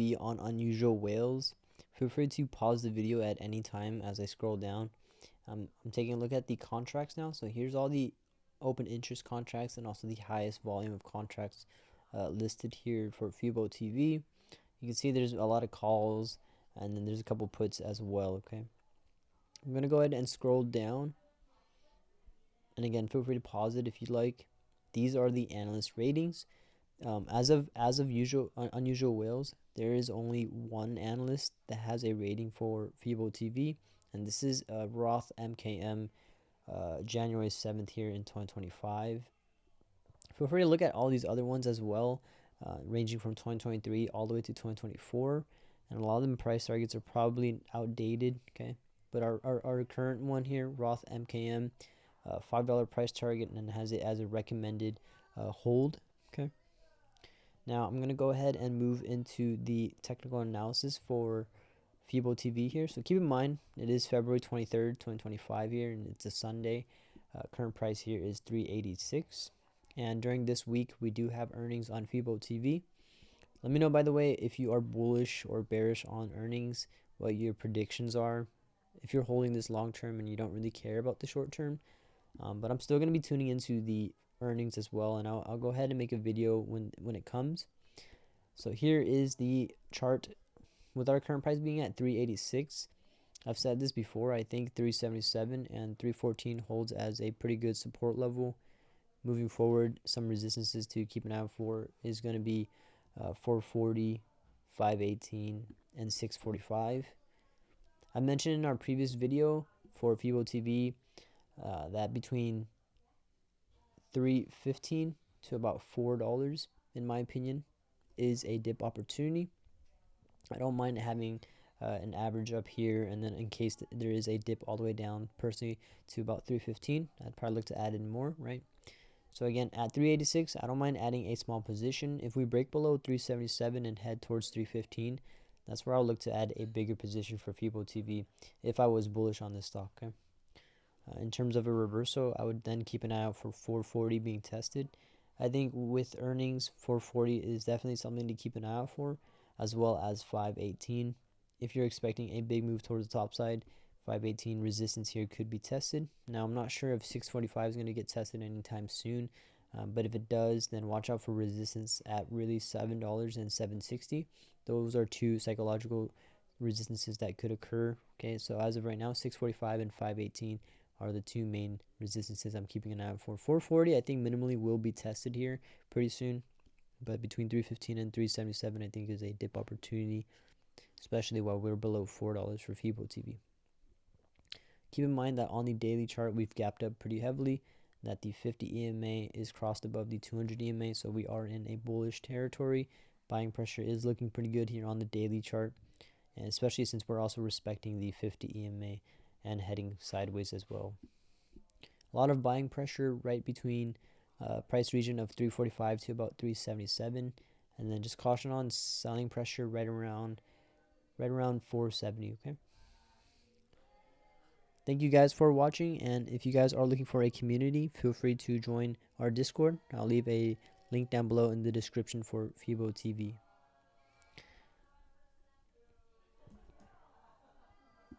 be on unusual whales. Feel free to pause the video at any time as I scroll down. I'm taking a look at the contracts now. So here's all the open interest contracts and also the highest volume of contracts listed here for FuboTV. You can see there's a lot of calls, and then there's a couple puts as well. Okay, I'm gonna go ahead and scroll down, and again, feel free to pause it if you'd like. These are the analyst ratings. As of unusual whales, there is only one analyst that has a rating for FuboTV, and this is Roth MKM, January 7th here in 2025. Feel free to look at all these other ones as well, ranging from 2023 all the way to 2024, and a lot of them price targets are probably outdated. Okay, but our current one here, Roth MKM, $5 price target, and has it as a recommended hold. Okay, now I'm gonna go ahead and move into the technical analysis for FuboTV here. So keep in mind it is February 23rd, 2025 here, and it's a Sunday. Current price here is $3.86. And during this week, we do have earnings on FuboTV. Let me know, by the way, if you are bullish or bearish on earnings, what your predictions are. If you're holding this long term and you don't really care about the short term, but I'm still going to be tuning into the earnings as well, and I'll go ahead and make a video when it comes. So here is the chart with our current price being at 386. I've said this before, I think 377 and 314 holds as a pretty good support level. Moving forward, some resistances to keep an eye out for is going to be 440, 518, and 645. I mentioned in our previous video for FuboTV that between $3.15 to about $4, in my opinion, is a dip opportunity. I don't mind having an average up here, and then in case there is a dip all the way down, personally, to about 315, I'd probably look to add in more, right? So again, at 386, I don't mind adding a small position. If we break below 377 and head towards 315, that's where I'll look to add a bigger position for FuboTV if I was bullish on this stock. Okay. In terms of a reversal, I would then keep an eye out for 440 being tested. I think with earnings, 440 is definitely something to keep an eye out for, as well as 518. If you're expecting a big move towards the top side, 518 resistance here could be tested. Now, I'm not sure if 645 is going to get tested anytime soon, but if it does, then watch out for resistance at really $7 and $7.60. Those are two psychological resistances that could occur. Okay, so as of right now, 645 and 518 are the two main resistances I'm keeping an eye out for. 440, I think minimally will be tested here pretty soon, but between 315 and 377, I think is a dip opportunity, especially while we're below $4 for FuboTV. Keep in mind that on the daily chart, we've gapped up pretty heavily, that the 50 EMA is crossed above the 200 EMA, so we are in a bullish territory. Buying pressure is looking pretty good here on the daily chart, and especially since we're also respecting the 50 EMA and heading sideways as well. A lot of buying pressure right between price region of 345 to about 377, and then just caution on selling pressure right around 470. Okay. Thank you guys for watching, and if you guys are looking for a community, feel free to join our Discord. I'll leave a link down below in the description for FuboTV.